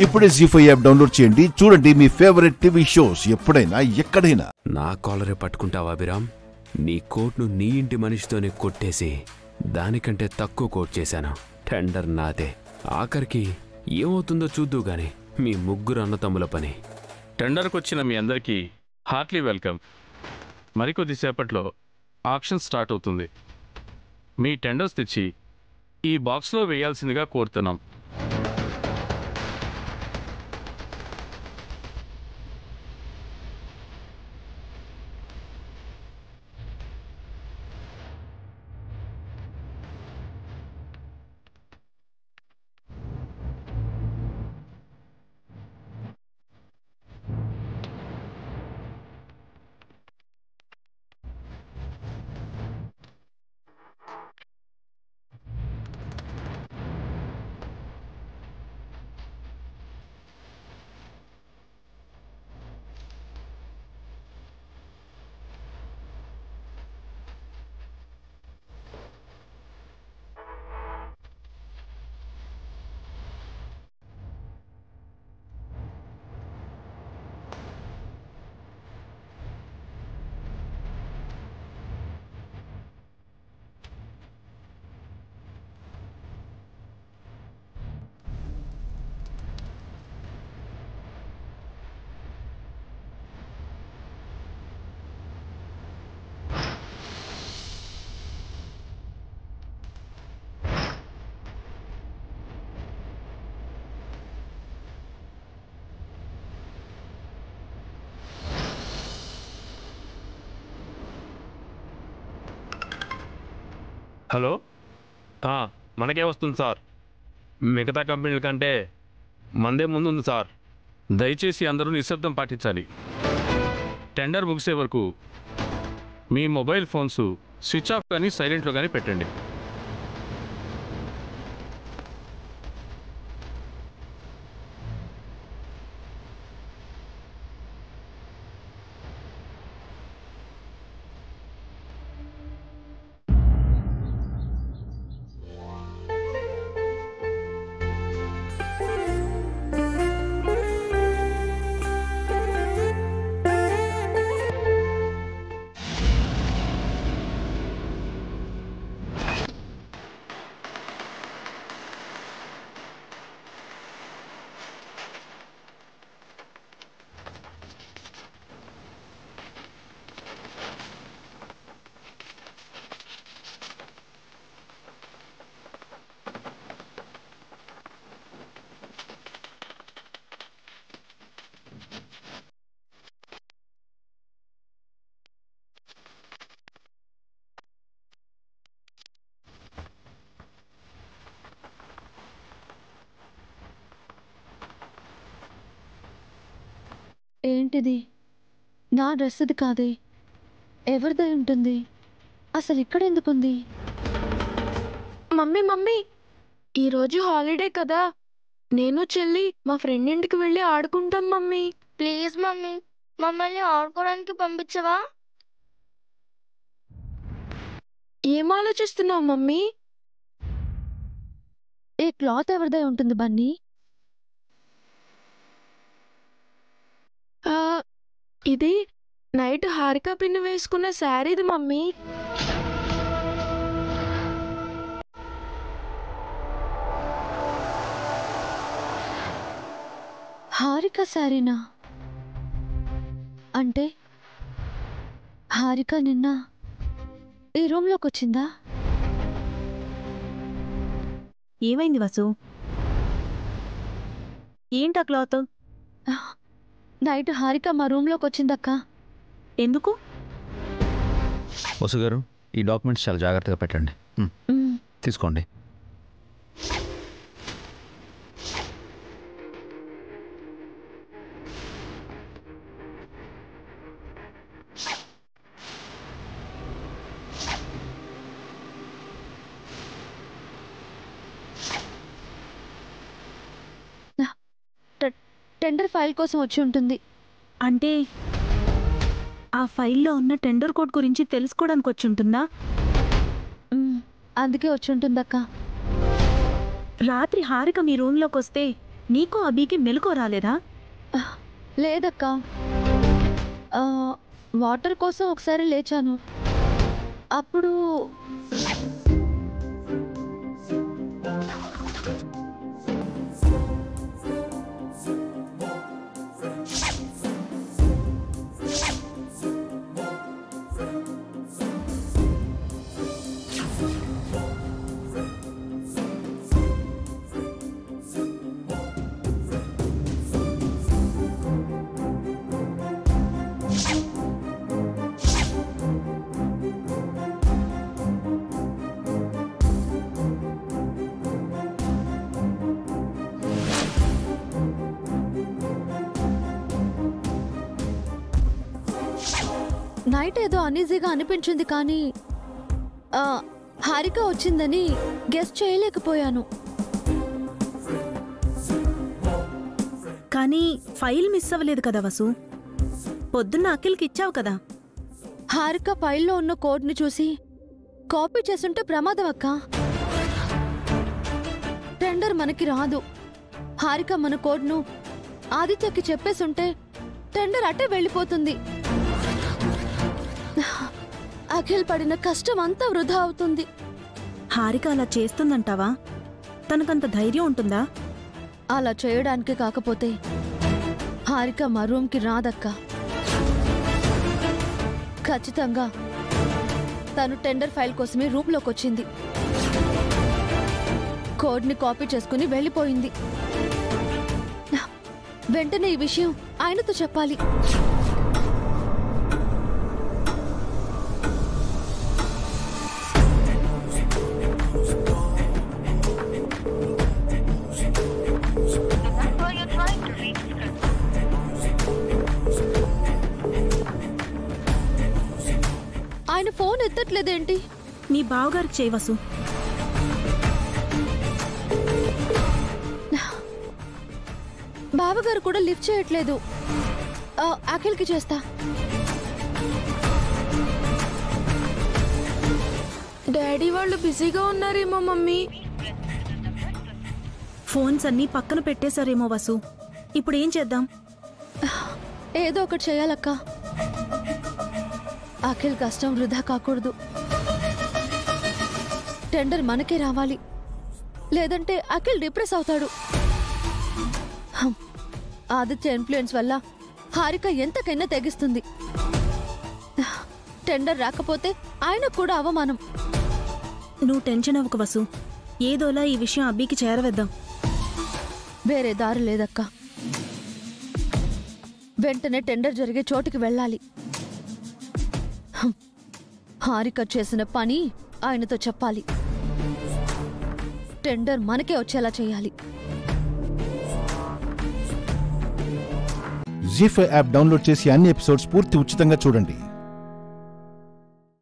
ఇప్పుడే జీ5 app download చేయండి. చూడండి మీ ఫేవరెట్ టీవీ షోస్ ఎప్పుడైనా ఎక్కడైనా. నా కాలరే పట్టుకుంటావా అభిరామ్? నీ కోట్ను నీ ఇంటి మనిషితోనే కొట్టేసి దానికంటే తక్కువ కోట్ చేశాను. టెండర్ నాదే. ఆఖరికి ఏమవుతుందో చూద్దు గాని మీ ముగ్గురు అన్నతమ్ముల పని. టెండర్కి వచ్చిన మీ అందరికీ హార్ట్లీ వెల్కమ్. మరికొద్దిసేపట్లో ఆక్షన్ స్టార్ట్ అవుతుంది. మీ టెండర్స్ తెచ్చి ఈ బాక్స్లో వేయాల్సిందిగా కోరుతున్నాం. హలో, మనకే వస్తుంది సార్. మిగతా కంపెనీల కంటే మందే ముందు ఉంది సార్. దయచేసి అందరూ నిశ్శబ్దం పాటించాలి. టెండర్ ముగిసే వరకు మీ మొబైల్ ఫోన్స్ స్విచ్ ఆఫ్ కానీ సైలెంట్లో కానీ పెట్టండి. ఏంటిది? నా డ్రెస్ ఇది కాదే. ఎవరిదై ఉంటుంది? అసలు ఇక్కడ ఎందుకుంది? మమ్మీ ఈరోజు హాలిడే కదా, నేను చెల్లి మా ఫ్రెండ్ ఇంటికి వెళ్ళి ఆడుకుంటాం మమ్మీ. ప్లీజ్ మమ్మీ, మమ్మల్ని ఆడుకోవడానికి పంపించవా? ఏం ఆలోచిస్తున్నావు మమ్మీ? ఏ క్లాత్ ఎవరిదై ఉంటుంది బన్నీ? ఇది నైట్ హారిక పిన్ని వేసుకున్న శారీది మమ్మీ. హారిక శారీనా? అంటే హారిక నిన్న ఈ రూమ్లోకి వచ్చిందా? ఏమైంది వసు? ఏంటా క్లాత్? నైట్ హారిక మా రూమ్లోకి వచ్చిందక్క. ఎందుకు? వసు గారు, ఈ డాక్యుమెంట్స్ చాలా జాగ్రత్తగా పెట్టండి. తీసుకోండి. టెండర్ ఫైల్ కోసం వచ్చి ఉంటుంది. అంటే ఆ ఫైల్లో ఉన్న టెండర్ కోడ్ గురించి తెలుసుకోవడానికి వచ్చి ఉంటుందా? అందుకే వచ్చి ఉంటుందక్క. రాత్రి హారిక మీ రూమ్లోకి వస్తే నీకు అభికి మెలకువ రాలేదా? లేదక్క. వాటర్ కోసం ఒకసారి లేచాను. అప్పుడు నైట్ ఏదో అనీజీగా అనిపించింది, కానీ హారిక వచ్చిందని గెస్ చేయలేకపోయాను. కానీ ఫైల్ మిస్ అవ్వలేదు కదా వసు? పొద్దున్న అఖిల్కి ఇచ్చావు కదా. హారిక ఫైల్లో ఉన్న కోడ్ని చూసి కాపీ చేస్తుంటే ప్రమాదం అక్క. టెండర్ మనకి రాదు. హారిక మన కోడ్ను ఆదిత్యకి చెప్పేసుంటే టెండర్ అట్టే వెళ్ళిపోతుంది. అఖిల్ పడిన కష్టం అంతా వృధా అవుతుంది. హారిక అలా చేస్తుందంటావా? తనకంత ధైర్యం ఉంటుందా? అలా చేయడానికి కాకపోతే హారిక మా రూమ్కి రాదక్క. ఖచ్చితంగా తను టెండర్ ఫైల్ కోసమే రూమ్లోకి వచ్చింది. కోడ్ని కాపీ చేసుకుని వెళ్ళిపోయింది. వెంటనే ఈ విషయం ఆయనతో చెప్పాలి. ఆయన ఫోన్ ఎత్తట్లేదేంటి? మీ బావగారికి చేయి వసు. బావగారు కూడా లిఫ్ట్ చేయట్లేదు. అఖిల్కి చేస్తా. డాడీ వాళ్ళు బిజీగా ఉన్నారేమో మమ్మీ. ఫోన్స్ అన్నీ పక్కన పెట్టేశారేమో వసు. ఇప్పుడు ఏం చేద్దాం? ఏదో ఒకటి చేయాలక్క. అఖిల్ కష్టం వృధా కాకూడదు. టెండర్ మనకే రావాలి, లేదంటే అఖిల్ డిప్రెస్ అవుతాడు. ఆదిత్య ఇన్ఫ్లుయెన్స్ వల్ల హారిక ఎంతకైనా తెగిస్తుంది. టెండర్ రాకపోతే ఆయనకు కూడా అవమానం. నువ్వు టెన్షన్ అవ్వకు వసు. ఏదోలా ఈ విషయం అబ్బీకి చేరవేద్దాం. వేరే దారి లేదక్క. వెంటనే టెండర్ జరిగే చోటుకి వెళ్ళాలి. హారిక చేసిన పని ఆయనతో చెప్పాలి. టెండర్ మనకే వచ్చేలా చేయాలి. జీ5 యాప్ డౌన్లోడ్ చేసి అన్ని ఎపిసోడ్స్ పూర్తి ఉచితంగా చూడండి.